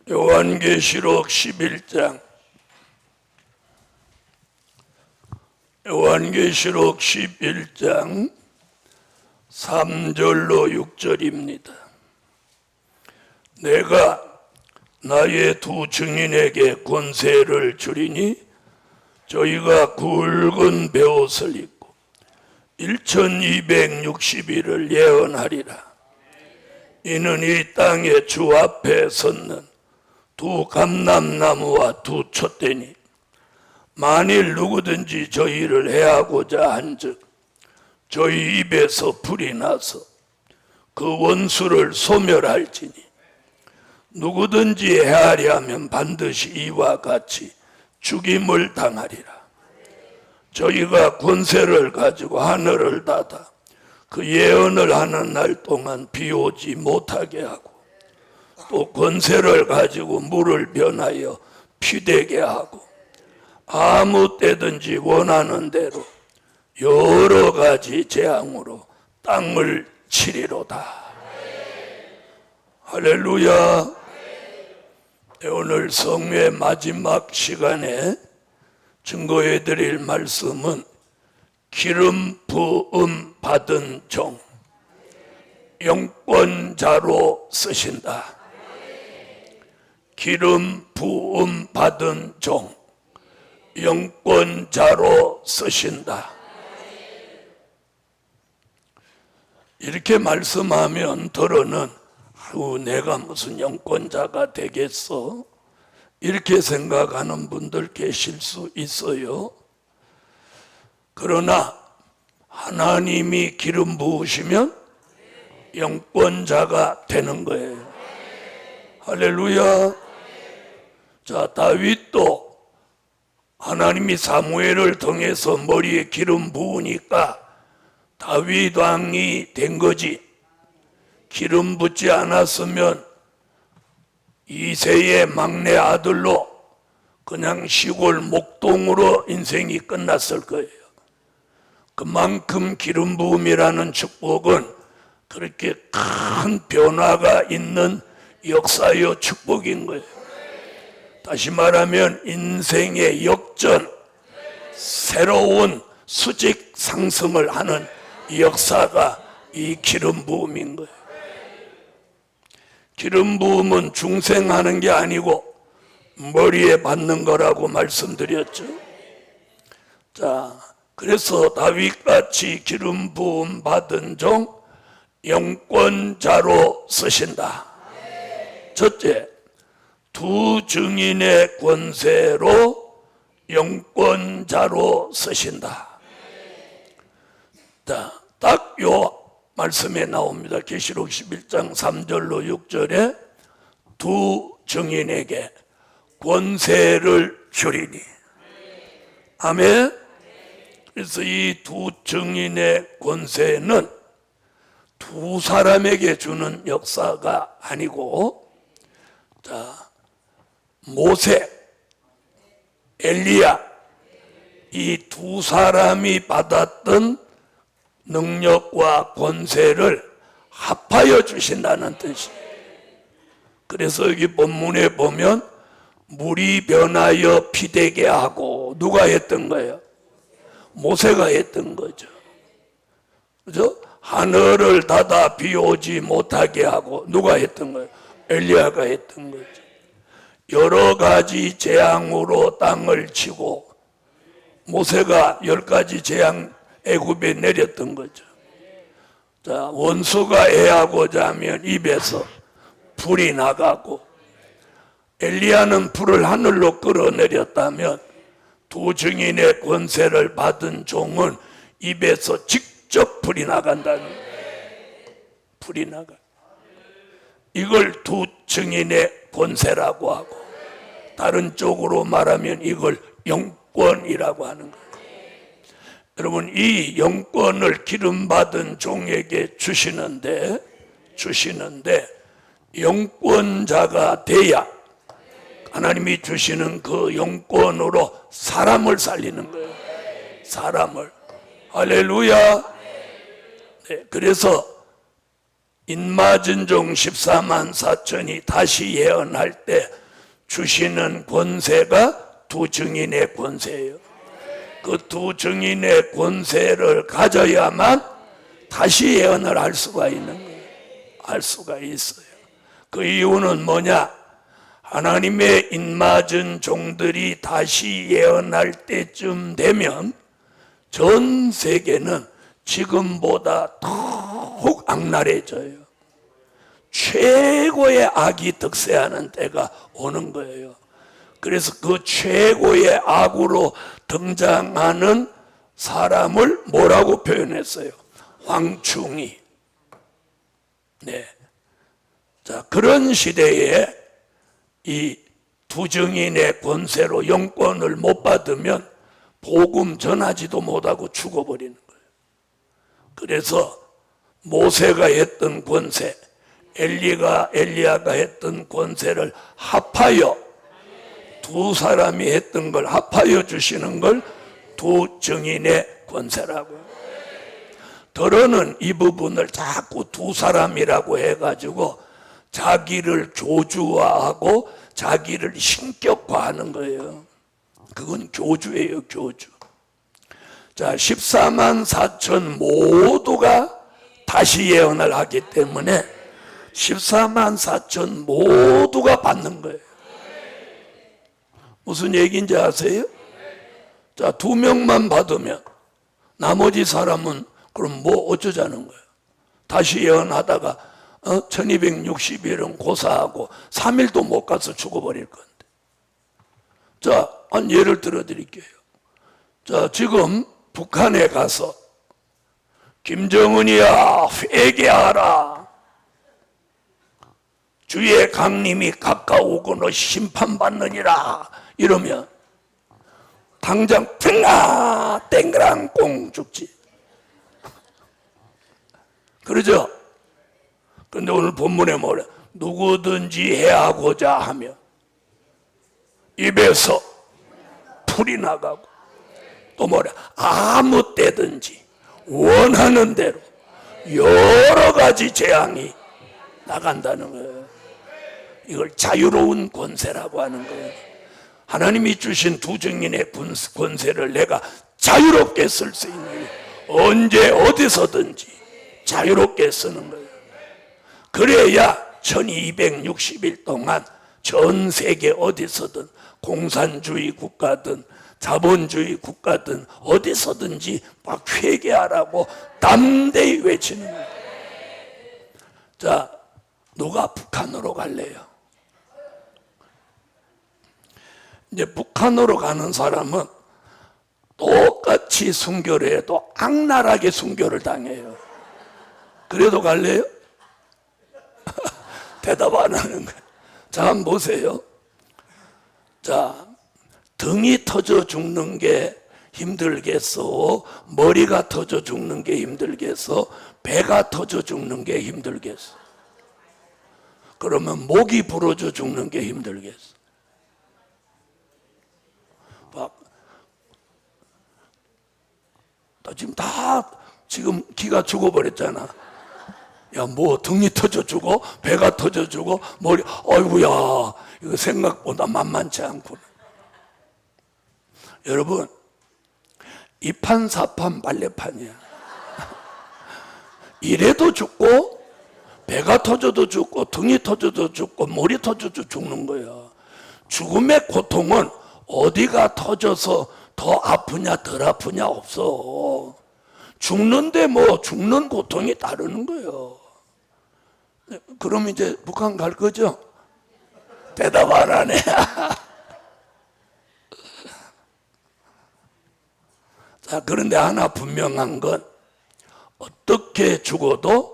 요한계시록 11장 요한계시록 11장 3절로 6절입니다. 내가 나의 두 증인에게 권세를 주리니 저희가 굵은 베옷을 입고 1260일을 예언하리라. 이는 이 땅의 주 앞에 섰는 두 감람나무와 두 촛대니 만일 누구든지 저희를 해하고자 한즉 저희 입에서 불이 나서 그 원수를 소멸할지니 누구든지 해하려면 반드시 이와 같이 죽임을 당하리라. 저희가 권세를 가지고 하늘을 닫아 그 예언을 하는 날 동안 비 오지 못하게 하고 또 권세를 가지고 물을 변하여 피되게 하고 아무 때든지 원하는 대로 여러 가지 재앙으로 땅을 치리로다. 할렐루야. 오늘 성회의 마지막 시간에 증거해 드릴 말씀은 기름 부음 받은 종, 영권자로 쓰신다. 기름 부음 받은 종, 영권자로 쓰신다. 이렇게 말씀하면 들어는 내가 무슨 영권자가 되겠어? 이렇게 생각하는 분들 계실 수 있어요. 그러나 하나님이 기름 부으시면 영권자가 되는 거예요. 할렐루야. 자, 다윗도 하나님이 사무엘을 통해서 머리에 기름 부으니까 다윗 왕이 된 거지. 기름 붓지 않았으면 이새의 막내 아들로 그냥 시골 목동으로 인생이 끝났을 거예요. 그만큼 기름 부음이라는 축복은 그렇게 큰 변화가 있는 역사요 축복인 거예요. 다시 말하면 인생의 역전, 새로운 수직 상승을 하는 역사가 이 기름 부음인 거예요. 기름 부음은 중생하는 게 아니고 머리에 받는 거라고 말씀드렸죠. 자, 그래서 다윗같이 기름 부음 받은 종, 영권자로 쓰신다. 첫째, 두 증인의 권세로 영권자로 쓰신다. 자, 딱 요 말씀에 나옵니다. 계시록 11장 3절로 6절에 두 증인에게 권세를 주리니. 아멘. 그래서 이 두 증인의 권세는 두 사람에게 주는 역사가 아니고, 자, 모세, 엘리야, 이 두 사람이 받았던 능력과 권세를 합하여 주신다는 뜻이에요. 그래서 여기 본문에 보면 물이 변하여 피되게 하고 누가 했던 거예요? 모세가 했던 거죠. 그죠? 하늘을 닫아 비 오지 못하게 하고 누가 했던 거예요? 엘리야가 했던 거죠. 여러 가지 재앙으로 땅을 치고 모세가 10가지 재앙 애굽에 내렸던 거죠. 자, 원수가 해하고자 하면 입에서 불이 나가고, 엘리야는 불을 하늘로 끌어내렸다면 두 증인의 권세를 받은 종은 입에서 직접 불이 나간다는 거예요. 불이 나가. 이걸 두 증인의 권세라고 하고, 다른 쪽으로 말하면 이걸 영권이라고 하는 거예요. 여러분, 이 영권을 기름받은 종에게 주시는데 영권자가 돼야 하나님이 주시는 그 영권으로 사람을 살리는 거예요. 사람을. 할렐루야. 네, 그래서 인마진종 14만 4천이 다시 예언할 때 주시는 권세가 두 증인의 권세예요. 그 두 증인의 권세를 가져야만 다시 예언을 할 수가 있는 거예요. 할 수가 있어요. 그 이유는 뭐냐? 하나님의 인맞은 종들이 다시 예언할 때쯤 되면 전 세계는 지금보다 더욱 악랄해져요. 최고의 악이 득세하는 때가 오는 거예요. 그래서 그 최고의 악으로 등장하는 사람을 뭐라고 표현했어요? 황충이. 네. 자, 그런 시대에 이 두 증인의 권세로 영권을 못 받으면 복음 전하지도 못하고 죽어버리는 거예요. 그래서 모세가 했던 권세, 엘리야가 했던 권세를 합하여, 두 사람이 했던 걸 합하여 주시는 걸 두 증인의 권세라고요. 더러는 이 부분을 자꾸 두 사람이라고 해가지고 자기를 교주화하고 자기를 신격화하는 거예요. 그건 교주예요, 교주. 자, 14만 4천 모두가 다시 예언을 하기 때문에 14만 4천 모두가 받는 거예요. 무슨 얘기인지 아세요? 자, 2명만 받으면 나머지 사람은 그럼 뭐 어쩌자는 거예요? 다시 예언하다가 1260일은 고사하고 3일도 못 가서 죽어버릴 건데. 자, 한 예를 들어 드릴게요. 자, 지금 북한에 가서 김정은이야 회개하라, 주의 강림이 가까우고 너 심판받느니라 이러면 당장 팽아 땡그랑꽁 죽지. 그러죠? 근데 오늘 본문에 뭐래? 누구든지 해하고자 하며 입에서 풀이 나가고, 또 뭐래? 아무 때든지 원하는 대로 여러 가지 재앙이 나간다는 거예요. 이걸 자유로운 권세라고 하는 거예요. 하나님이 주신 두 증인의 권세를 내가 자유롭게 쓸 수 있는 거예요. 언제 어디서든지 자유롭게 쓰는 거예요. 그래야 1260일 동안 전 세계 어디서든, 공산주의 국가든 자본주의 국가든 어디서든지 막 회개하라고 담대히 외치는 거예요. 자, 누가 북한으로 갈래요? 이제 북한으로 가는 사람은 똑같이 순교를 해도 악랄하게 순교를 당해요. 그래도 갈래요? 대답 안 하는 거예요. 자, 한번 보세요. 자, 등이 터져 죽는 게 힘들겠어? 머리가 터져 죽는 게 힘들겠어? 배가 터져 죽는 게 힘들겠어? 그러면 목이 부러져 죽는 게 힘들겠어? 나 지금 기가 죽어버렸잖아. 야, 뭐 등이 터져 죽어? 배가 터져 죽어? 머리, 어이구야, 이거 생각보다 만만치 않구나. 여러분, 이판사판 빨래판이야. 이래도 죽고, 배가 터져도 죽고, 등이 터져도 죽고, 머리 터져도 죽는 거야. 죽음의 고통은 어디가 터져서 더 아프냐 덜 아프냐 없어. 죽는데 뭐 죽는 고통이 다르는 거예요. 그럼 이제 북한 갈 거죠? 대답 안 하네. 자, 그런데 하나 분명한 건 어떻게 죽어도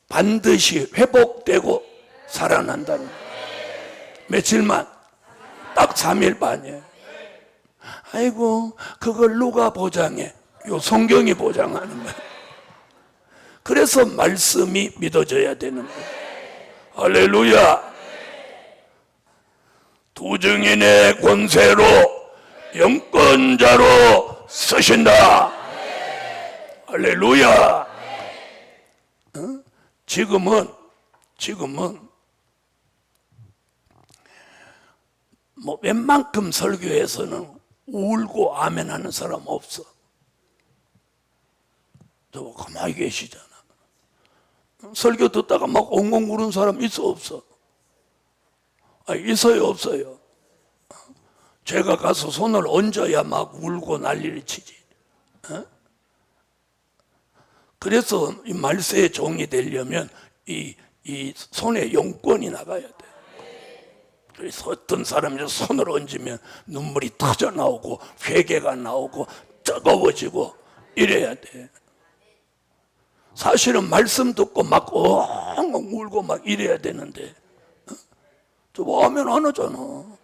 반드시 회복되고 살아난다는 거예요. 며칠만? 딱 3일 반이에요. 아이고, 그걸 누가 보장해? 요 성경이 보장하는 거예요. 그래서 말씀이 믿어져야 되는 거예요. 할렐루야. 두 증인의 권세로 영권자로 쓰신다. 할렐루야. 지금은 뭐 웬만큼 설교에서는 울고 아멘 하는 사람 없어. 저 가만히 계시잖아. 설교 듣다가 막 엉엉 우는 사람 있어 없어? 있어요 없어요? 제가 가서 손을 얹어야 막 울고 난리를 치지. 그래서 이 말세의 종이 되려면 이 손에 용건이 나가야 돼. 그래서 어떤 사람이 손을 얹으면 눈물이 터져 나오고 회개가 나오고 뜨거워지고 이래야 돼. 사실은 말씀 듣고 막 엉엉 울고 막 이래야 되는데 저 하면 안 하잖아.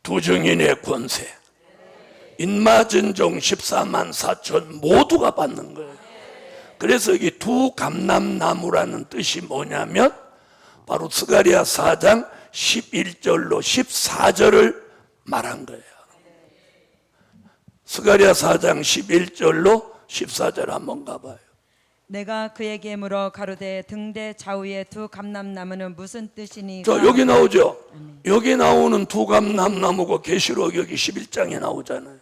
두 증인의 권세, 인마진종 14만 4천 모두가 받는 거예요. 그래서 이 두 감람나무라는 뜻이 뭐냐면 바로 스가랴 4장 11절로 14절을 말한 거예요. 스가랴 4장 11절로 14절 한번 가봐요. 내가 그에게 물어 가로되 등대 좌우의 두 감람나무는 무슨 뜻이니? 자, 여기 나오죠. 여기 나오는 두 감람나무가 계시록 여기 11장에 나오잖아요.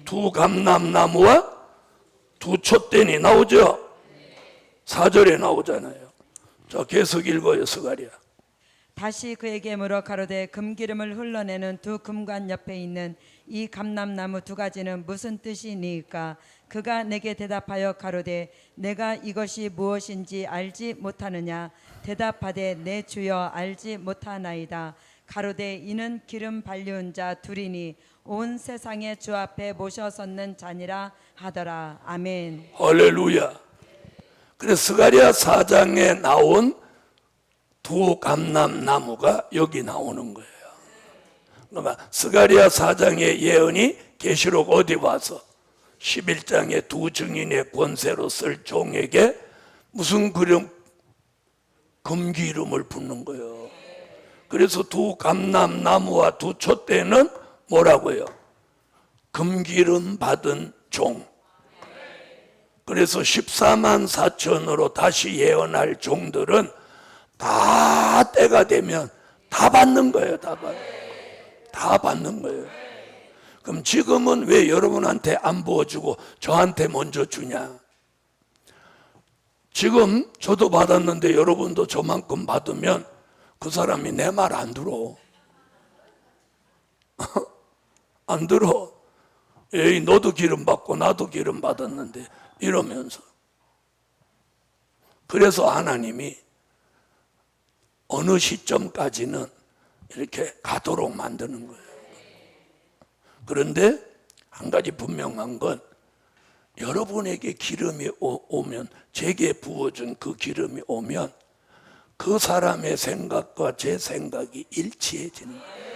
두 감람나무와 두 촛대니 나오죠. 4절에 나오잖아요. 자, 계속 읽어요. 스가랴. 다시 그에게 물어 가로되 금기름을 흘러내는 두 금관 옆에 있는 이 감람나무 두 가지는 무슨 뜻이니까? 그가 내게 대답하여 가로되 내가 이것이 무엇인지 알지 못하느냐? 대답하되 내 주여 알지 못하나이다. 가로되 이는 기름 발리운 자 둘이니 온 세상의 주 앞에 모셔섰는 자니라 하더라. 아멘. 할렐루야. 그래서 스가랴 4장에 나온 두 감람나무가 여기 나오는 거예요. 그러니까 스가랴 4장의 예언이 계시록 어디 와서 11장의 두 증인의 권세로 쓸 종에게 무슨 금기름을 붓는 거예요. 그래서 두 감람나무와 두 촛대는 뭐라고요? 금기름 받은 종. 그래서 14만 4천으로 다시 예언할 종들은 다 때가 되면 다 받는 거예요. 다 받는 거예요. 그럼 지금은 왜 여러분한테 안 부어주고 저한테 먼저 주냐? 지금 저도 받았는데 여러분도 저만큼 받으면 그 사람이 내 말 안 들어. 안 들어. 에이, 너도 기름 받고 나도 기름 받았는데 이러면서. 그래서 하나님이 어느 시점까지는 이렇게 가도록 만드는 거예요. 그런데 한 가지 분명한 건 여러분에게 기름이 오면, 제게 부어준 그 기름이 오면 그 사람의 생각과 제 생각이 일치해지는 거예요.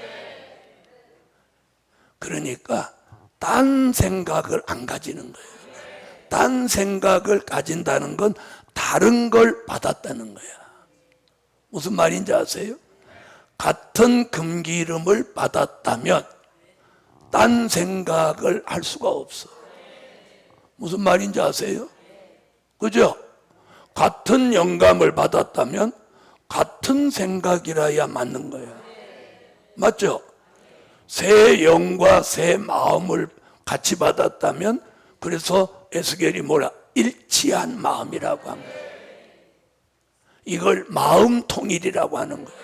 그러니까 딴 생각을 안 가지는 거예요. 딴 생각을 가진다는 건 다른 걸 받았다는 거야. 무슨 말인지 아세요? 같은 금기름을 받았다면 딴 생각을 할 수가 없어. 무슨 말인지 아세요? 그죠? 같은 영감을 받았다면 같은 생각이라야 맞는 거예요. 맞죠? 새 영과 새 마음을 같이 받았다면, 그래서 에스겔이 뭐라? 일치한 마음이라고 합니다. 이걸 마음 통일이라고 하는 거예요.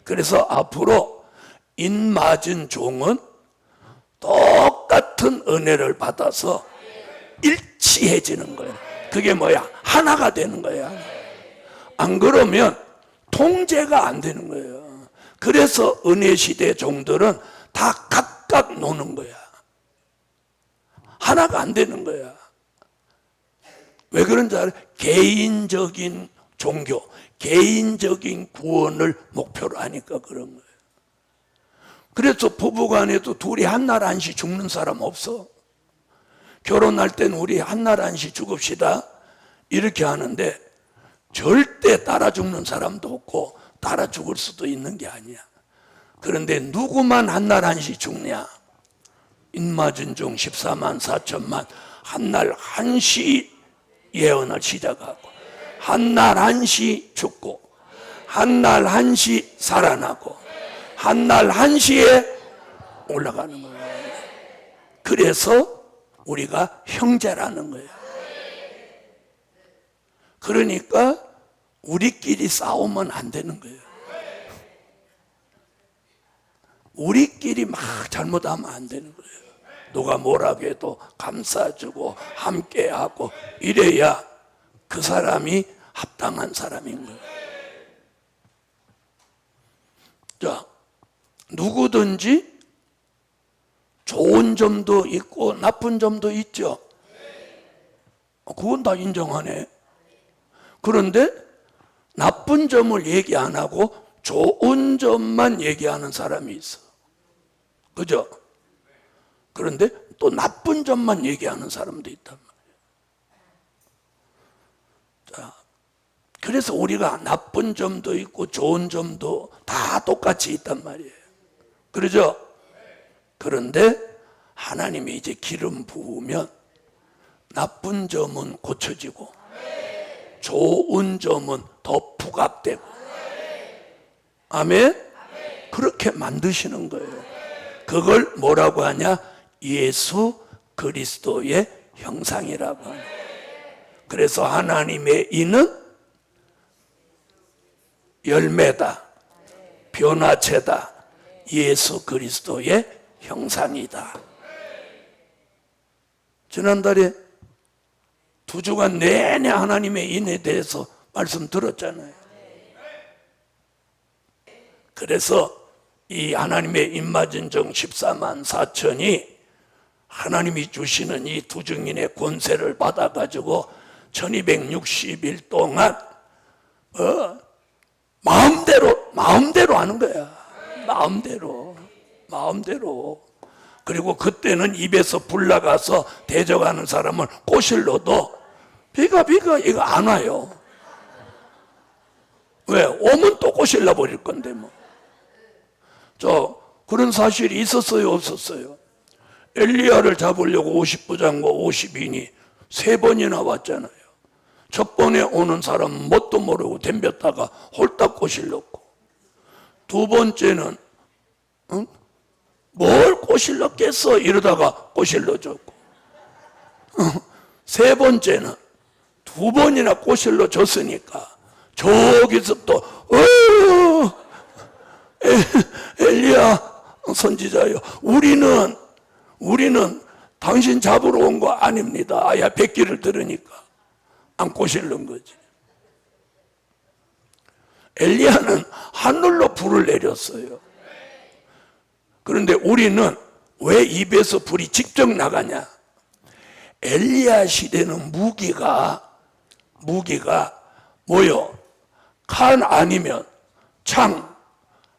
그래서 앞으로 인맞은 종은 똑같은 은혜를 받아서 일치해지는 거예요. 그게 뭐야? 하나가 되는 거야. 안 그러면 통제가 안 되는 거예요. 그래서 은혜 시대 종들은 다 각각 노는 거야. 하나가 안 되는 거야. 왜 그런지 알아요? 개인적인 종교, 개인적인 구원을 목표로 하니까 그런 거예요. 그래서 부부간에도 둘이 한날 한시 죽는 사람 없어. 결혼할 땐 우리 한날 한시 죽읍시다 이렇게 하는데 절대 따라 죽는 사람도 없고 따라 죽을 수도 있는 게 아니야. 그런데 누구만 한날 한시 죽냐? 인마진종 14만 4천만 한날 한시 예언을 시작하고, 한날 한시 죽고, 한날 한시 살아나고, 한날 한시에 올라가는 거예요. 그래서 우리가 형제라는 거예요. 그러니까 우리끼리 싸우면 안 되는 거예요. 우리끼리 막 잘못하면 안 되는 거예요. 누가 뭐라고 해도 감싸주고 함께하고 이래야 그 사람이 합당한 사람인 거예요. 자, 누구든지 좋은 점도 있고 나쁜 점도 있죠. 그건 다 인정하네. 그런데 나쁜 점을 얘기 안 하고 좋은 점만 얘기하는 사람이 있어. 그죠? 그런데 또 나쁜 점만 얘기하는 사람도 있단 말이에요. 자, 그래서 우리가 나쁜 점도 있고 좋은 점도 다 똑같이 있단 말이에요. 그러죠? 그런데 하나님이 이제 기름 부으면 나쁜 점은 고쳐지고 좋은 점은 더 부각되고, 아멘? 그렇게 만드시는 거예요. 그걸 뭐라고 하냐? 예수 그리스도의 형상이라고 하냐. 그래서 하나님의 이는 열매다, 변화체다, 예수 그리스도의 형상이다. 지난달에 2주간 내내 하나님의 인에 대해서 말씀 들었잖아요. 그래서 이 하나님의 인마진정 14만 4천이 하나님이 주시는 이 두증인의 권세를 받아가지고 1260일 동안 마음대로 하는 거야. 마음대로. 그리고 그때는 입에서 불 나가서 대적하는 사람을 꼬실러도 비가 이거 안 와요. 왜? 오면 또 꼬실러 버릴 건데 뭐. 그런 사실이 있었어요, 없었어요? 엘리야를 잡으려고 50부장과 50인이 3번이나 왔잖아요. 첫 번에 오는 사람은 뭣도 모르고 덤볐다가 홀딱 꼬실렀고, 2번째는 뭘 꼬실렀겠어 이러다가 꼬실러줬고, 3번째는 2번이나 꼬실러줬으니까 저기서 또 엘리야 선지자요, 우리는 당신 잡으러 온 거 아닙니다. 아야 백기를 들으니까 안 꼬실른 거지. 엘리야는 하늘로 불을 내렸어요. 그런데 우리는 왜 입에서 불이 직접 나가냐? 엘리야 시대는 무기가 뭐요? 칼 아니면 창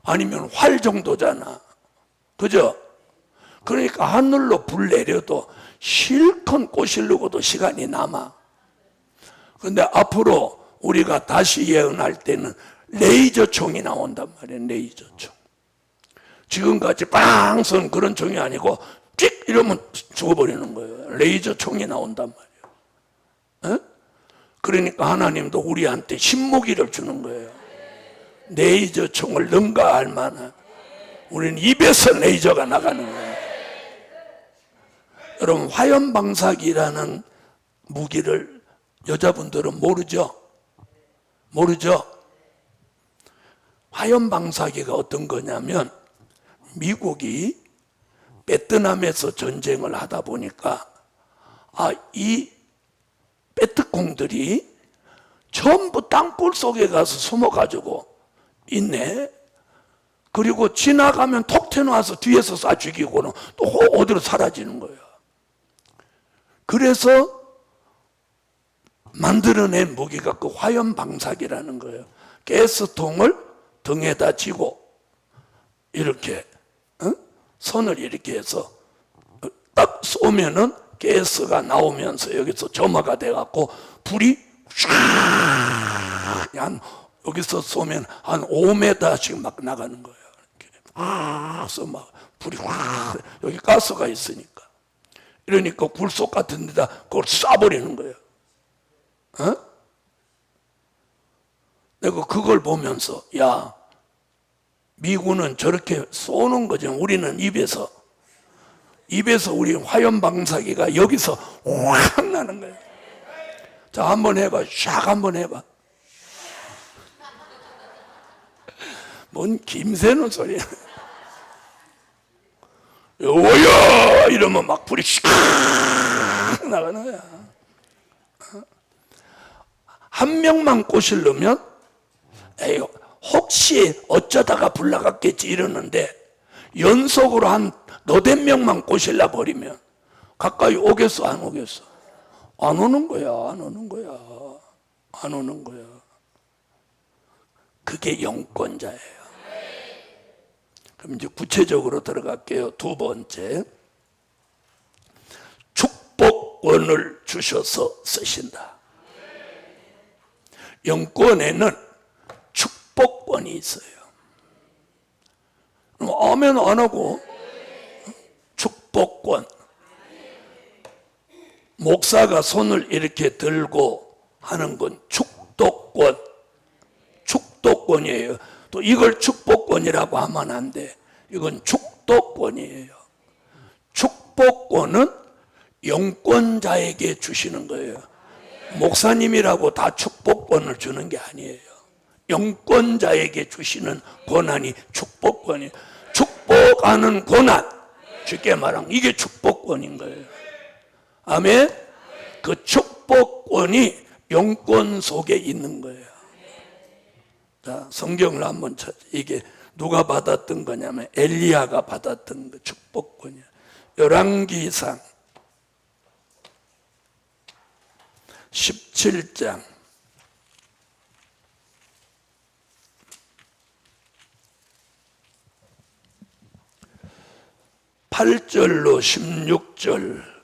아니면 활 정도잖아. 그죠? 그러니까 하늘로 불 내려도 실컷 꼬시려고도 시간이 남아. 그런데 앞으로 우리가 다시 예언할 때는 레이저 총이 나온단 말이에요. 레이저 총. 지금까지 빵 선 그런 총이 아니고 찍 이러면 죽어버리는 거예요. 레이저 총이 나온단 말이에요. 에? 그러니까 하나님도 우리한테 신무기를 주는 거예요. 레이저 총을 능가할 만한. 우리는 입에서 레이저가 나가는 거예요. 여러분, 화염방사기라는 무기를 여자분들은 모르죠? 화염방사기가 어떤 거냐면, 미국이 베트남에서 전쟁을 하다 보니까 이 베트콩들이 전부 땅굴 속에 가서 숨어가지고 있네. 그리고 지나가면 톡 튀어나와서 뒤에서 쏴 죽이고는 또 어디로 사라지는 거예요. 그래서 만들어낸 무기가 그 화염방사기라는 거예요. 가스통을 등에다 지고 이렇게 선을 이렇게 해서 딱 쏘면은 가스가 나오면서 여기서 점화가 돼갖고 불이 쫙 여기서 쏘면 한 5m씩 막 나가는 거예요. 이렇게 막 불이 확, 여기 가스가 있으니까. 이러니까 굴속 같은 데다 그걸 쏴버리는 거예요. 내가 그걸 보면서 야, 미군은 저렇게 쏘는 거죠. 우리는 입에서 우리 화염 방사기가 여기서 확 나는 거예요. 자, 한번 해봐. 샥 한번 해봐. 뭔 김새는 소리야. 여보야 이러면 막 불이 샥 나가는 거야. 한 명만 꼬시려면 에이, 혹시 어쩌다가 불 나갔겠지 이러는데 연속으로 한 너댓 명만 꼬실라 버리면 가까이 오겠어 안 오겠어? 안 오는 거야. 안 오는 거야. 안 오는 거야. 그게 영권자예요. 그럼 이제 구체적으로 들어갈게요. 두 번째, 축복권을 주셔서 쓰신다. 영권에는 축복권이 있어요. 아멘 안 하고 축복권. 목사가 손을 이렇게 들고 하는 건 축도권. 축도권이에요. 또 이걸 축복권이라고 하면 안 돼. 이건 축도권이에요. 축복권은 영권자에게 주시는 거예요. 목사님이라고 다 축복권을 주는 게 아니에요. 영권자에게 주시는 권한이 축복권이에요. 축복하는 권한, 쉽게 말하면 이게 축복권인 거예요. 아멘? 그 축복권이 영권 속에 있는 거예요. 자, 성경을 한번 찾아. 이게 누가 받았던 거냐면 엘리야가 받았던 그 축복권이야. 열왕기상 17장 8절로 16절.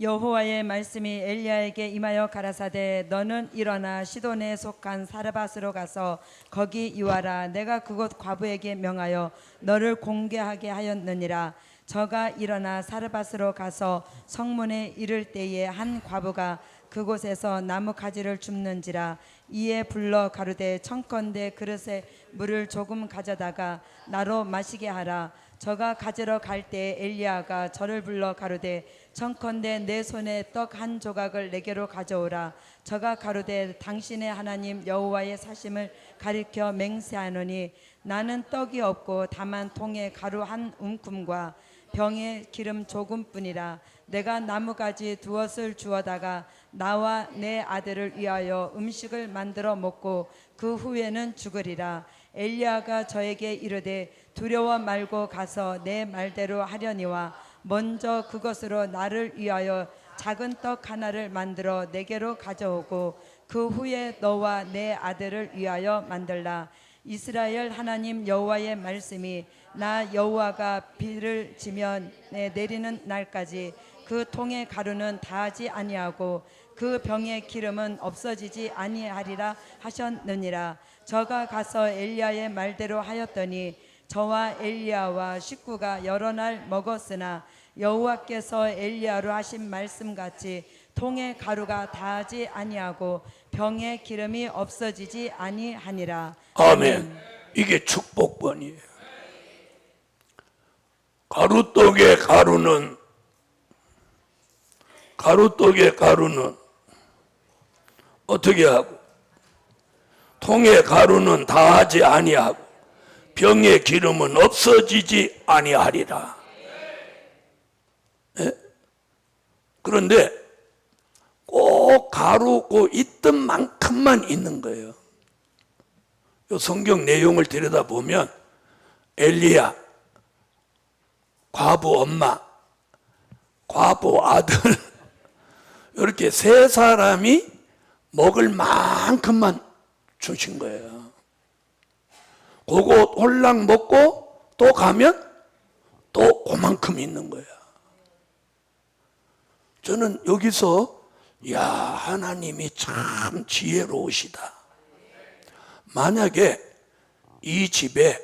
여호와의 말씀이 엘리야에게 임하여 가라사대 너는 일어나 시돈에 속한 사르밧으로 가서 거기 이와라. 내가 그곳 과부에게 명하여 너를 공개하게 하였느니라. 저가 일어나 사르밧으로 가서 성문에 이를 때에 한 과부가 그곳에서 나무 가지를 줍는지라. 이에 불러 가루되 청컨대 그릇에 물을 조금 가져다가 나로 마시게 하라. 저가 가지러 갈 때 엘리야가 저를 불러 가루되 청컨대 내 손에 떡 한 조각을 내게로 가져오라. 저가 가루되 당신의 하나님 여호와의 사심을 가리켜 맹세하노니 나는 떡이 없고 다만 통에 가루 한 움큼과 병에 기름 조금뿐이라. 내가 나무가지 두엇을 주어다가 나와 내 아들을 위하여 음식을 만들어 먹고 그 후에는 죽으리라. 엘리야가 저에게 이르되 두려워 말고 가서 내 말대로 하려니와 먼저 그것으로 나를 위하여 작은 떡 하나를 만들어 내게로 가져오고 그 후에 너와 내 아들을 위하여 만들라. 이스라엘 하나님 여호와의 말씀이 나 여호와가 비를 지면 내리는 날까지 그 통의 가루는 다하지 아니하고 그 병의 기름은 없어지지 아니하리라 하셨느니라. 저가 가서 엘리야의 말대로 하였더니 저와 엘리야와 식구가 여러 날 먹었으나 여호와께서 엘리야로 하신 말씀같이 통의 가루가 다하지 아니하고 병의 기름이 없어지지 아니하니라. 아멘. 이게 축복권이에요. 가루떡의 가루는 어떻게 하고 통의 가루는 다하지 아니하고 병의 기름은 없어지지 아니하리라. 예? 그런데 꼭 가루고 있던 만큼만 있는 거예요. 이 성경 내용을 들여다보면 엘리야, 과부 엄마, 과부 아들 이렇게 세 사람이 먹을 만큼만 주신 거예요. 그거 홀랑 먹고 또 가면 또 그만큼 있는 거야. 저는 여기서 야, 하나님이 참 지혜로우시다. 만약에 이 집에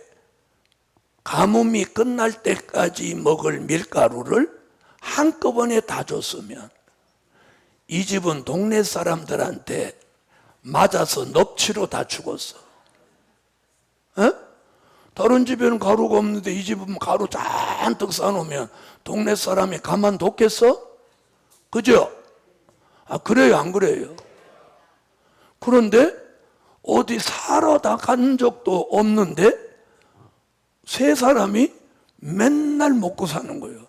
가뭄이 끝날 때까지 먹을 밀가루를 한꺼번에 다 줬으면 이 집은 동네 사람들한테 맞아서 넙치로 다 죽었어. 에? 다른 집에는 가루가 없는데 이 집은 가루 잔뜩 싸놓으면 동네 사람이 가만뒀겠어? 그죠? 아, 그래요, 안 그래요? 그런데 어디 사러 다 간 적도 없는데 세 사람이 맨날 먹고 사는 거예요.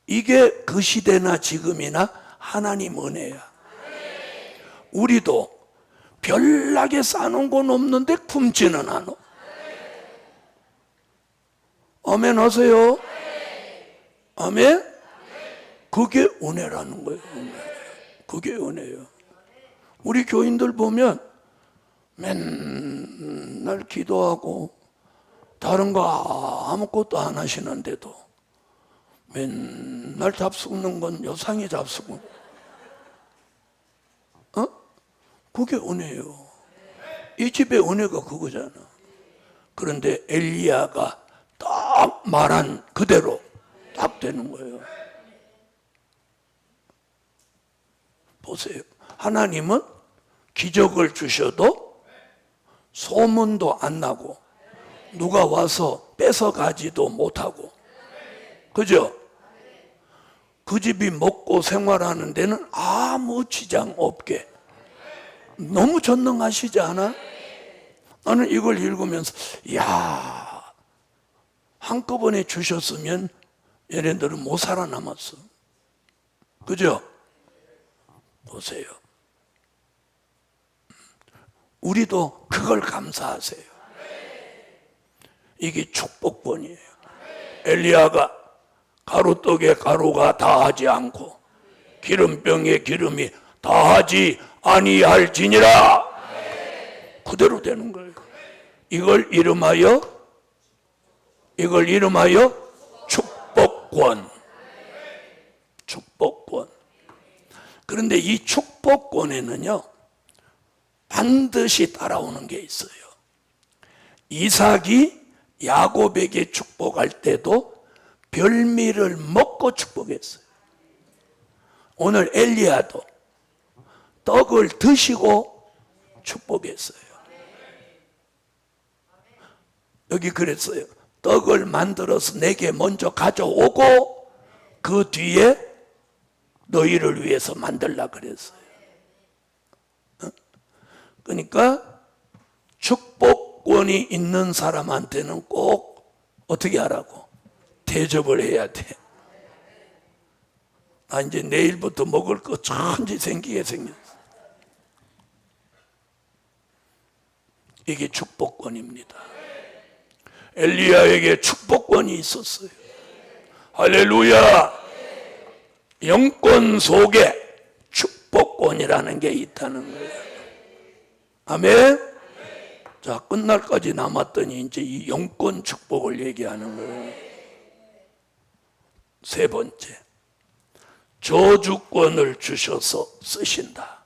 이게 그 시대나 지금이나 하나님 은혜야. 우리도 별나게 싸놓은 건 없는데 굶지는 않아. 아멘 하세요. 아멘. 그게 은혜라는 거예요. 그게 은혜예요. 우리 교인들 보면 맨날 기도하고 다른 거 아무것도 안 하시는데도 맨날 잡수는 건 여상이 잡수고, 그게 은혜예요. 이 집의 은혜가 그거잖아. 그런데 엘리야가 딱 말한 그대로 딱 되는 거예요. 보세요. 하나님은 기적을 주셔도 소문도 안 나고 누가 와서 뺏어가지도 못하고, 그죠? 그 집이 먹고 생활하는 데는 아무 지장 없게 너무 전능하시지 않아? 나는 이걸 읽으면서 이야, 한꺼번에 주셨으면 얘네들은 못 살아남았어. 그죠? 보세요. 우리도 그걸 감사하세요. 이게 축복권이에요. 엘리야가 가루떡에 가루가 다하지 않고 기름병에 기름이 다하지 아니할지니라. 그대로 되는 거예요. 이걸 이름하여 축복권. 축복권. 그런데 이 축복권에는요, 반드시 따라오는 게 있어요. 이삭이 야곱에게 축복할 때도 별미를 먹고 축복했어요. 오늘 엘리야도 떡을 드시고 축복했어요. 여기 그랬어요. 떡을 만들어서 내게 먼저 가져오고 그 뒤에 너희를 위해서 만들라 그랬어요. 그러니까 축복권이 있는 사람한테는 꼭 어떻게 하라고? 대접을 해야 돼. 나 이제 내일부터 먹을 거 천지 생기게 생겼어. 이게 축복권입니다. 엘리야에게 축복권이 있었어요. 할렐루야. 영권 속에 축복권이라는 게 있다는 거예요. 아멘. 자, 끝날까지 남았더니 이제 이 영권 축복을 얘기하는 거예요. 세 번째, 저주권을 주셔서 쓰신다.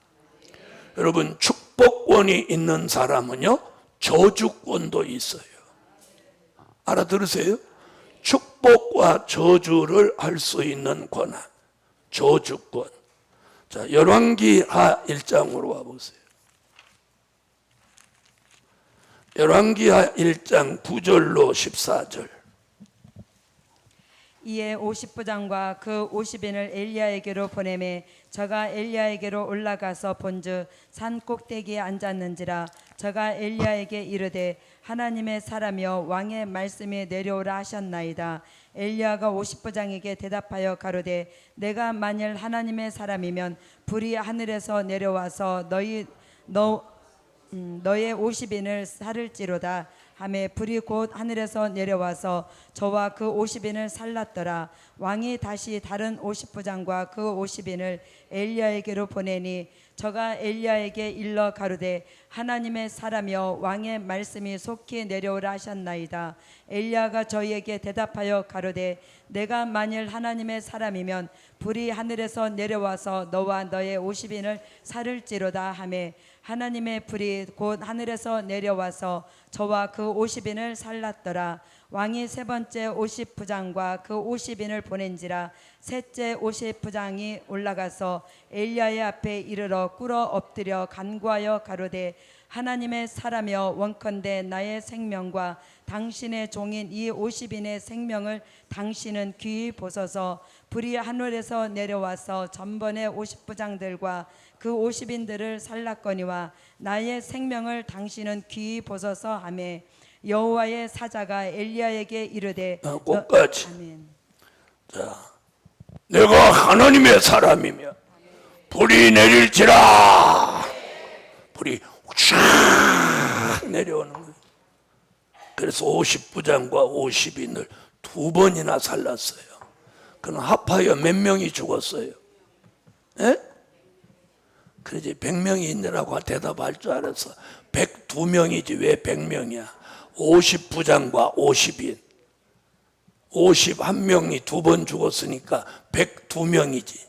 여러분, 축복권이 있는 사람은요, 저주권도 있어요. 알아들으세요? 축복과 저주를 할 수 있는 권한, 저주권. 자, 열왕기하 1장으로 와보세요. 열왕기하 1장 9절로 14절. 이에 50부장과 그 50인을 엘리야에게로 보내매 저가 엘리야에게로 올라가서 본즉 산 꼭대기에 앉았는지라. 저가 엘리야에게 이르되 하나님의 사람이여 왕의 말씀이 내려오라 하셨나이다. 엘리야가 50부장에게 대답하여 가로되 내가 만일 하나님의 사람이면 불이 하늘에서 내려와서 너의 50인을 살을지로다 하매 불이 곧 하늘에서 내려와서 저와 그 50인을 살랐더라. 왕이 다시 다른 50부장과 그 50인을 엘리야에게로 보내니 저가 엘리야에게 일러 가로되 하나님의 사람이여 왕의 말씀이 속히 내려오라 하셨나이다. 엘리야가 저희에게 대답하여 가로되 내가 만일 하나님의 사람이면 불이 하늘에서 내려와서 너와 너의 50인을 살을지로다 하매 하나님의 불이 곧 하늘에서 내려와서 저와 그 50인을 살랐더라. 왕이 세 번째 50부장과 그 50인을 보낸지라. 셋째 50부장이 올라가서 엘리야의 앞에 이르러 꿇어 엎드려 간구하여 가로되 하나님의 사람이여 원컨대 나의 생명과 당신의 종인 이 50인의 생명을 당신은 귀히 보소서. 불이 하늘에서 내려와서 전번의 50부장들과 그 50인들을 살랐거니와 나의 생명을 당신은 귀히 보소서 하매 여호와의 사자가 엘리야에게 이르되 끝까지. 아멘. 자, 내가 하나님의 사람이며 불이 내릴지라. 불이 쫙 내려오는 거예요. 그래서 50부장과 50인을 두 번이나 살랐어요. 그는 합하여 몇 명이 죽었어요? 예? 그러지 100명이 있느라고 대답할 줄 알았어. 102명이지 왜 100명이야? 50부장과 50인 51명이 두 번 죽었으니까 102명이지.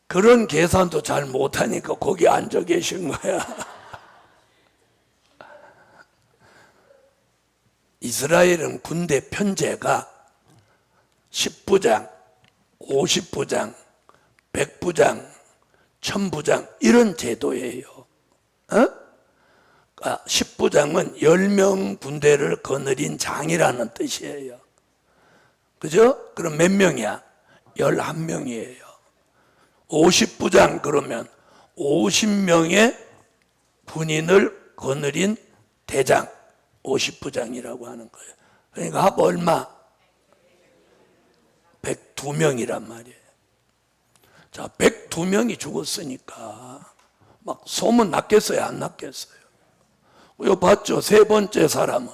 그런 계산도 잘 못하니까 거기 앉아 계신 거야. 이스라엘은 군대 편제가 10부장, 50부장, 100부장, 1000부장 이런 제도예요. 10부장은 10명 군대를 거느린 장이라는 뜻이에요. 그죠? 그럼 몇 명이야? 11명이에요. 50부장 그러면 50명의 군인을 거느린 대장, 50부장이라고 하는 거예요. 그러니까 합 얼마? 102명이란 말이에요. 자, 102명이 죽었으니까 막 소문 났겠어요? 안 났겠어요? 이거 봤죠? 세 번째 사람은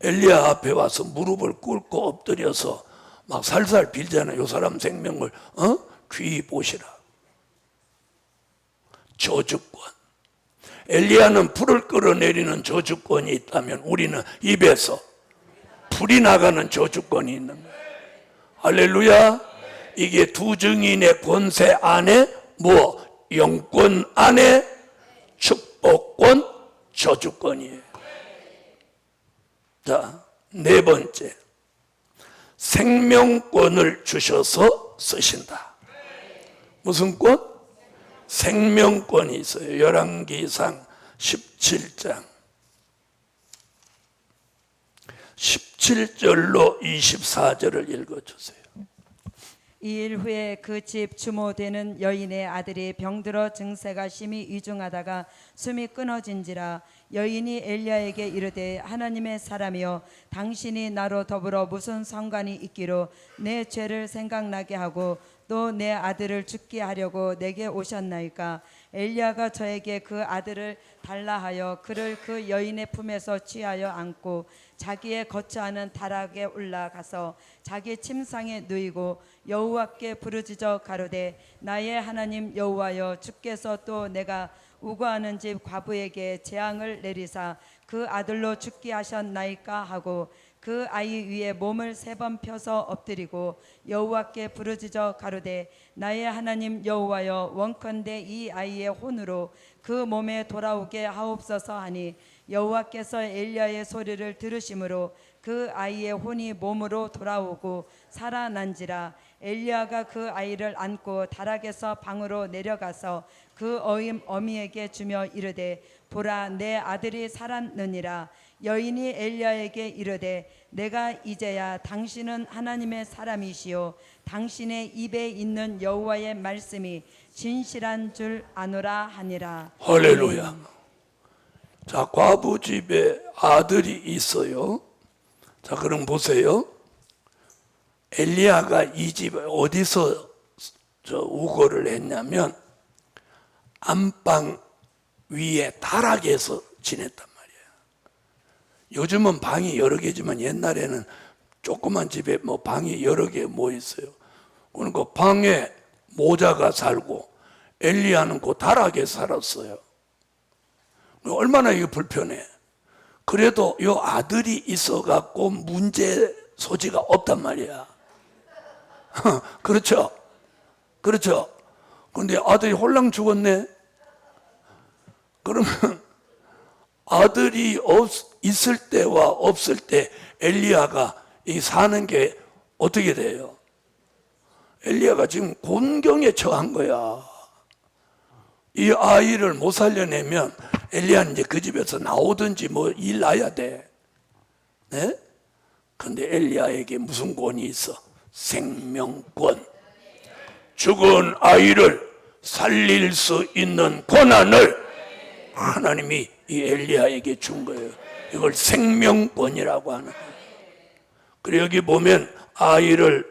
엘리야 앞에 와서 무릎을 꿇고 엎드려서 막 살살 빌잖아요. 이 사람 생명을 귀히 보시라. 저주권. 엘리야는 불을 끌어내리는 저주권이 있다면 우리는 입에서 불이 나가는 저주권이 있는 거예요. 할렐루야. 이게 두 증인의 권세 안에 영권 안에 축복권, 저주권이에요. 자, 네 번째. 생명권을 주셔서 쓰신다. 무슨 권? 생명권이 있어요. 열왕기상 17장 17절로 24절을 읽어주세요. 2일 후에 그 집 주모되는 여인의 아들이 병들어 증세가 심히 위중하다가 숨이 끊어진지라. 여인이 엘리야에게 이르되 하나님의 사람이여 당신이 나로 더불어 무슨 상관이 있기로 내 죄를 생각나게 하고 또 내 아들을 죽게 하려고 내게 오셨나이까. 엘리야가 저에게 그 아들을 달라 하여 그를 그 여인의 품에서 취하여 안고 자기의 거처하는 다락에 올라가서 자기 침상에 누이고 여호와께 부르짖어 가로되 나의 하나님 여호와여 주께서 또 내가 우거하는 집 과부에게 재앙을 내리사 그 아들로 죽게 하셨나이까 하고 그 아이 위에 몸을 3번 펴서 엎드리고 여호와께 부르짖어 가로되 나의 하나님 여호와여 원컨대 이 아이의 혼으로 그 몸에 돌아오게 하옵소서 하니 여호와께서 엘리야의 소리를 들으심으로 그 아이의 혼이 몸으로 돌아오고 살아난지라. 엘리야가 그 아이를 안고 다락에서 방으로 내려가서 그 어미에게 주며 이르되 보라 내 아들이 살았느니라. 여인이 엘리야에게 이르되 내가 이제야 당신은 하나님의 사람이시요 당신의 입에 있는 여호와의 말씀이 진실한 줄 아노라 하니라. 할렐루야. 자, 과부 집에 아들이 있어요. 자, 그럼 보세요. 엘리야가 이 집에 어디서 우거를 했냐면 안방 위에 다락에서 지냈단 말이에요. 요즘은 방이 여러 개지만 옛날에는 조그만 집에 방이 여러 개 있어요. 그러니까 방에 모자가 살고 엘리야는 그 다락에 살았어요. 얼마나 이게 불편해. 그래도 이 아들이 있어갖고 문제 소지가 없단 말이야. 그렇죠? 그렇죠? 근데 아들이 홀랑 죽었네. 그러면 아들이 있을 때와 없을 때 엘리야가 이 사는 게 어떻게 돼요? 엘리야가 지금 곤경에 처한 거야. 이 아이를 못 살려내면 엘리야는 이제 그 집에서 나오든지 뭐 일 나야 돼. 네? 근데 엘리야에게 무슨 권이 있어? 생명권. 죽은 아이를 살릴 수 있는 권한을 하나님이 이 엘리야에게 준 거예요. 이걸 생명권이라고 하는 거예요. 그리고 여기 보면 아이를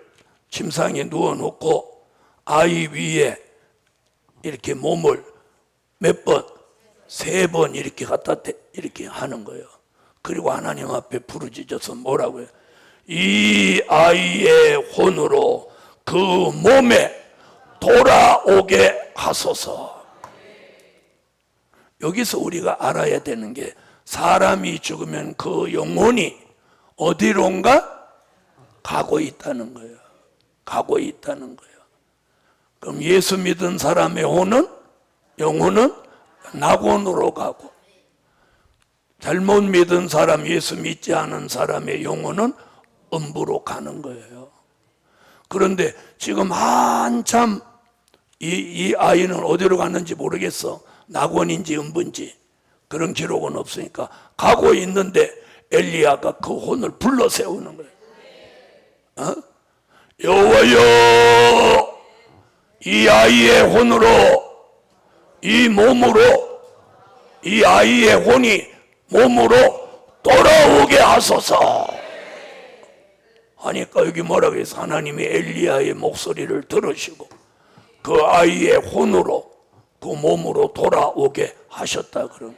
침상에 누워놓고 아이 위에 이렇게 몸을 몇 번? 3번 이렇게 갖다 이렇게 하는 거예요. 그리고 하나님 앞에 부르짖어서 뭐라고 해요? 이 아이의 혼으로 그 몸에 돌아오게 하소서. 여기서 우리가 알아야 되는 게 사람이 죽으면 그 영혼이 어디론가 가고 있다는 거예요. 가고 있다는 거예요. 그럼 예수 믿은 사람의 영혼은 낙원으로 가고, 잘못 믿은 사람, 예수 믿지 않은 사람의 영혼은 음부로 가는 거예요. 그런데 지금 한참 이 아이는 어디로 갔는지 모르겠어. 낙원인지 음부인지 그런 기록은 없으니까 가고 있는데 엘리야가 그 혼을 불러 세우는 거예요. 여호와여, 이 아이의 혼으로, 이 몸으로, 이 아이의 혼이 몸으로 돌아오게 하소서 하니까 여기 뭐라고 해서 하나님이 엘리야의 목소리를 들으시고 그 아이의 혼으로 그 몸으로 돌아오게 하셨다. 그런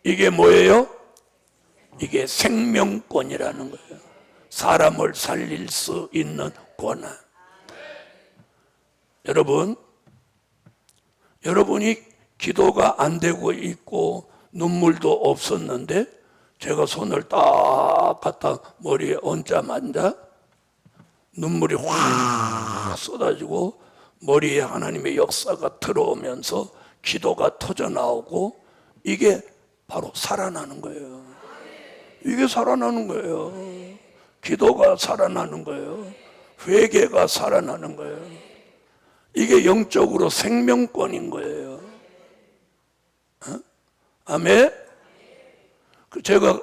이게 뭐예요? 이게 생명권이라는 거예요. 사람을 살릴 수 있는 권한. 여러분이 기도가 안 되고 있고 눈물도 없었는데 제가 손을 딱 갖다 머리에 얹자마자 눈물이 확 쏟아지고 머리에 하나님의 역사가 들어오면서 기도가 터져나오고 이게 바로 살아나는 거예요. 이게 살아나는 거예요. 기도가 살아나는 거예요. 회개가 살아나는 거예요. 이게 영적으로 생명권인 거예요. 아멘? 제가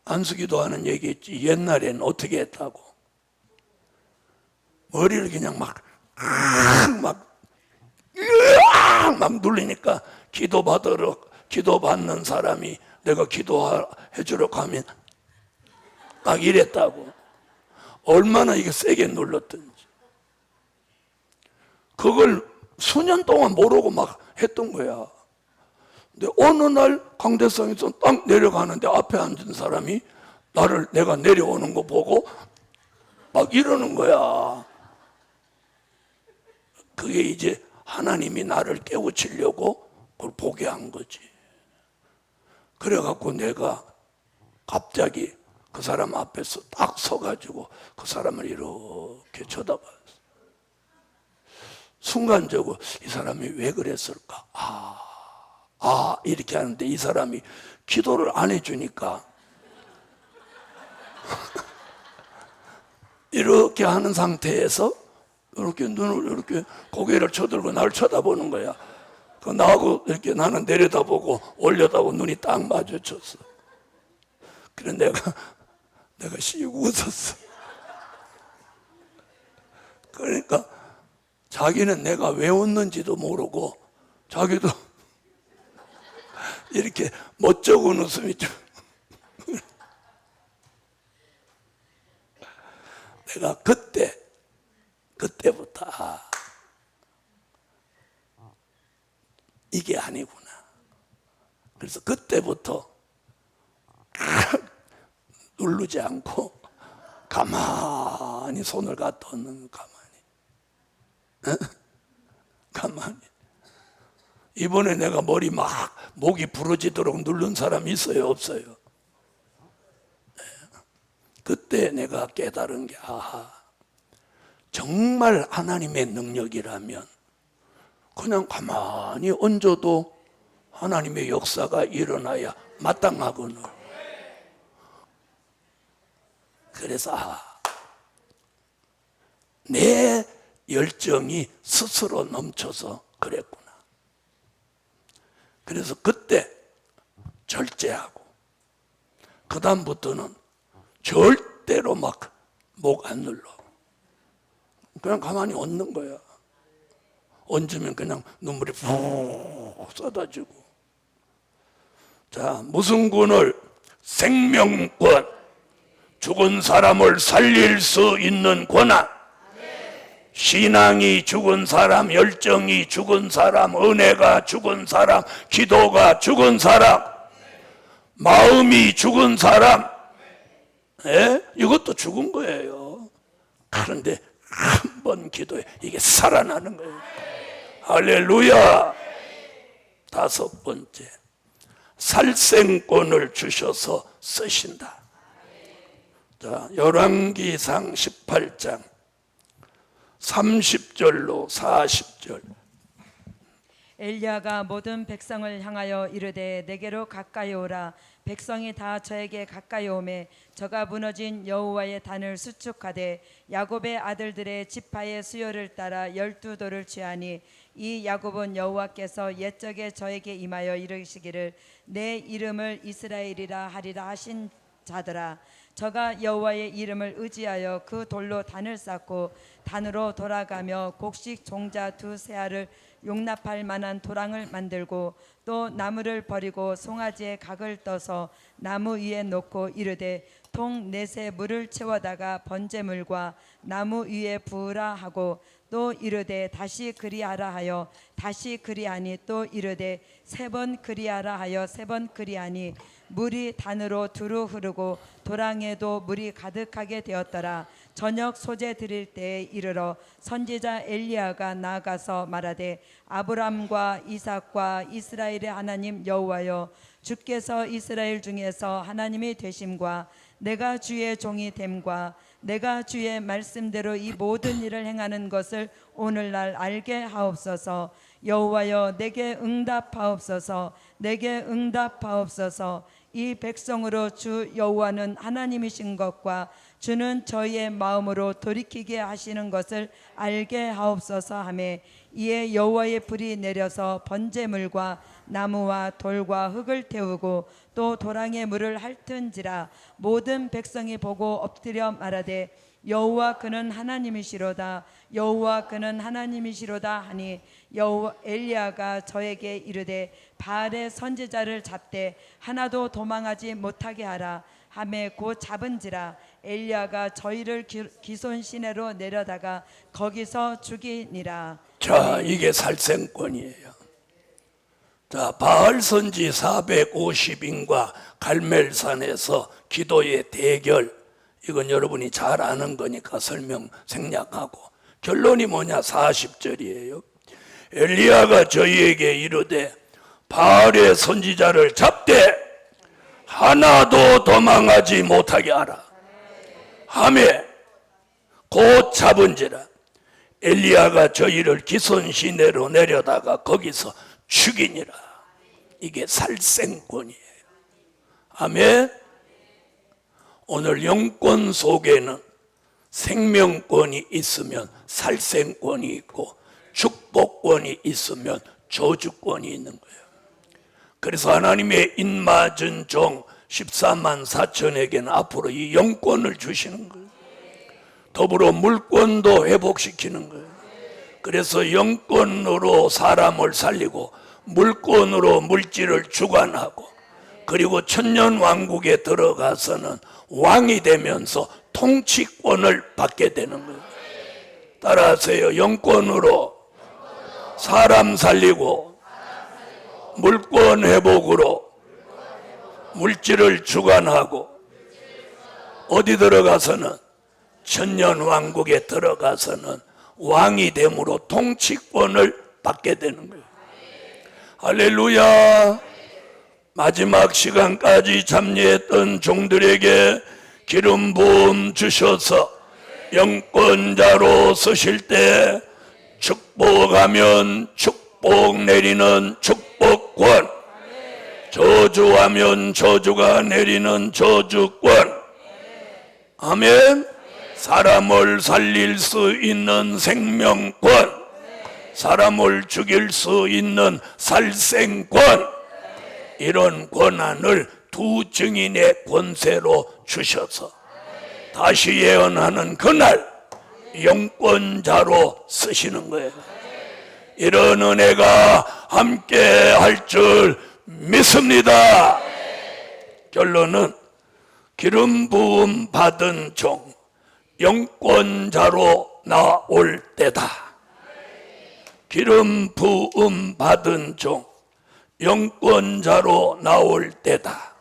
안수기도 하는 얘기 있지. 옛날에는 어떻게 했다고? 머리를 그냥 막 눌리니까 기도받는 사람이 내가 기도해 주러 가면 막 이랬다고. 얼마나 이게 세게 눌렀던지. 그걸 수년 동안 모르고 막 했던 거야. 근데 어느 날 강대상에서 딱 내려가는데 앞에 앉은 사람이 내가 내려오는 거 보고 막 이러는 거야. 그게 이제 하나님이 나를 깨우치려고 그걸 보게 한 거지. 그래갖고 내가 갑자기 그 사람 앞에서 딱 서가지고 그 사람을 이렇게 쳐다봤어. 순간적으로 이 사람이 왜 그랬을까? 이렇게 하는데 이 사람이 기도를 안 해주니까 이렇게 하는 상태에서 이렇게 눈을 이렇게 고개를 쳐들고 나를 쳐다보는 거야. 그 나하고 이렇게 나는 내려다보고 올려다보고 눈이 딱 마주쳤어. 그래 내가 씩 웃었어. 그러니까 자기는 내가 왜 웃는지도 모르고 자기도 이렇게 멋쩍은 웃음이 좀 내가 그때부터 이게 아니구나. 그래서 그때부터 누르지 않고 가만히 손을 갖다 얹는 가만히. 이번에 내가 머리 막 목이 부러지도록 누른 사람 있어요, 없어요? 네. 그때 내가 깨달은 게 정말 하나님의 능력이라면 그냥 가만히 얹어도 하나님의 역사가 일어나야 마땅하거늘. 그래서 내 열정이 스스로 넘쳐서 그랬구나. 그래서 그때 절제하고 그 다음부터는 절대로 막 목 안 눌러. 그냥 가만히 얹는 거야. 얹으면 그냥 눈물이 푹 쏟아지고. 자, 무슨 권을? 생명권. 죽은 사람을 살릴 수 있는 권한. 신앙이 죽은 사람, 열정이 죽은 사람, 은혜가 죽은 사람, 기도가 죽은 사람, 마음이 죽은 사람, 이것도 죽은 거예요. 그런데 한 번 기도해 이게 살아나는 거예요. 할렐루야. 다섯 번째, 살생권을 주셔서 쓰신다. 자, 열왕기상 18장 30절로 40절. 엘리야가 모든 백성을 향하여 이르되 내게로 가까이 오라. 백성이 다 저에게 가까이 오매 저가 무너진 여호와의 단을 수축하되 야곱의 아들들의 지파의 수요를 따라 12돌을 취하니 이 야곱은 여호와께서 옛적에 저에게 임하여 이르시기를 내 이름을 이스라엘이라 하리라 하신 자들아. 저가 여호와의 이름을 의지하여 그 돌로 단을 쌓고 단으로 돌아가며 곡식 종자 두세 알을 용납할 만한 도랑을 만들고 또 나무를 버리고 송아지의 각을 떠서 나무 위에 놓고 이르되 통 넷에 물을 채워다가 번제물과 나무 위에 부으라 하고 또 이르되 다시 그리하라 하여 다시 그리하니 또 이르되 세 번 그리하라 하여 세 번 그리하니 물이 단으로 두루 흐르고 도랑에도 물이 가득하게 되었더라. 저녁 소재 드릴 때에 이르러 선지자 엘리야가 나아가서 말하되 아브람과 이삭과 이스라엘의 하나님 여호와여 주께서 이스라엘 중에서 하나님이 되심과 내가 주의 종이 됨과 내가 주의 말씀대로 이 모든 일을 행하는 것을 오늘날 알게 하옵소서. 여호와여 내게 응답하옵소서. 내게 응답하옵소서. 이 백성으로 주 여호와는 하나님이신 것과 주는 저희의 마음으로 돌이키게 하시는 것을 알게 하옵소서 하며 이에 여호와의 불이 내려서 번제물과 나무와 돌과 흙을 태우고 또 도랑에 물을 핥은지라. 모든 백성이 보고 엎드려 말하되 여호와 그는 하나님이시로다. 여호와 그는 하나님이시로다 하니 여호와 엘리야가 저에게 이르되 바알의 선지자를 잡되 하나도 도망하지 못하게 하라 하매 곧 잡은지라. 엘리야가 저희를 기손 시내로 내려다가 거기서 죽이니라. 자, 이게 살생권이에요. 자, 바알 선지 450인과 갈멜산에서 기도의 대결, 이건 여러분이 잘 아는 거니까 설명 생략하고, 결론이 뭐냐? 40절이에요. 엘리야가 저희에게 이르되 바알의 선지자를 잡되 하나도 도망하지 못하게 하라 하매 곧 잡은지라. 엘리야가 저희를 기손 시내로 내려다가 거기서 죽이니라. 이게 살생권이에요. 아멘. 오늘 영권 속에는 생명권이 있으면 살생권이 있고 축복권이 있으면 저주권이 있는 거예요. 그래서 하나님의 인맞은 종 14만 4천에게는 앞으로 이 영권을 주시는 거예요. 더불어 물권도 회복시키는 거예요. 그래서 영권으로 사람을 살리고 물권으로 물질을 주관하고 그리고 천년왕국에 들어가서는 왕이 되면서 통치권을 받게 되는 거예요. 따라하세요. 영권으로 사람 살리고 물권 회복으로 물질을 주관하고 어디 들어가서는 천년왕국에 들어가서는 왕이 됨으로 통치권을 받게 되는 거예요. 할렐루야. 마지막 시간까지 참여했던 종들에게 기름 부음 주셔서 영권자로 쓰실 때 축복하면 축복 축복 내리는 축복권, 저주하면 저주가 내리는 저주권. 아멘. 사람을 살릴 수 있는 생명권, 사람을 죽일 수 있는 살생권, 이런 권한을 두 증인의 권세로 주셔서 다시 예언하는 그날 영권자로 쓰시는 거예요. 이런 은혜가 함께 할 줄 믿습니다. 결론은 기름 부음 받은 종 영권자로 나올 때다. 기름 부음 받은 종 영권자로 나올 때다.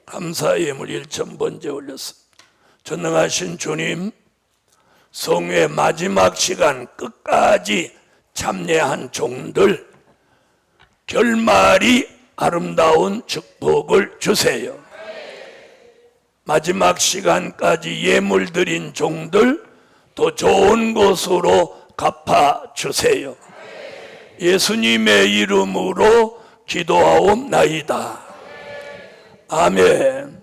감사의 예물 1,000번째 올렸습니다. 전능하신 주님, 성회 마지막 시간 끝까지 참여한 종들 결말이 아름다운 축복을 주세요. 마지막 시간까지 예물 드린 종들 더 좋은 곳으로 갚아 주세요. 예수님의 이름으로 기도하옵나이다. 아멘.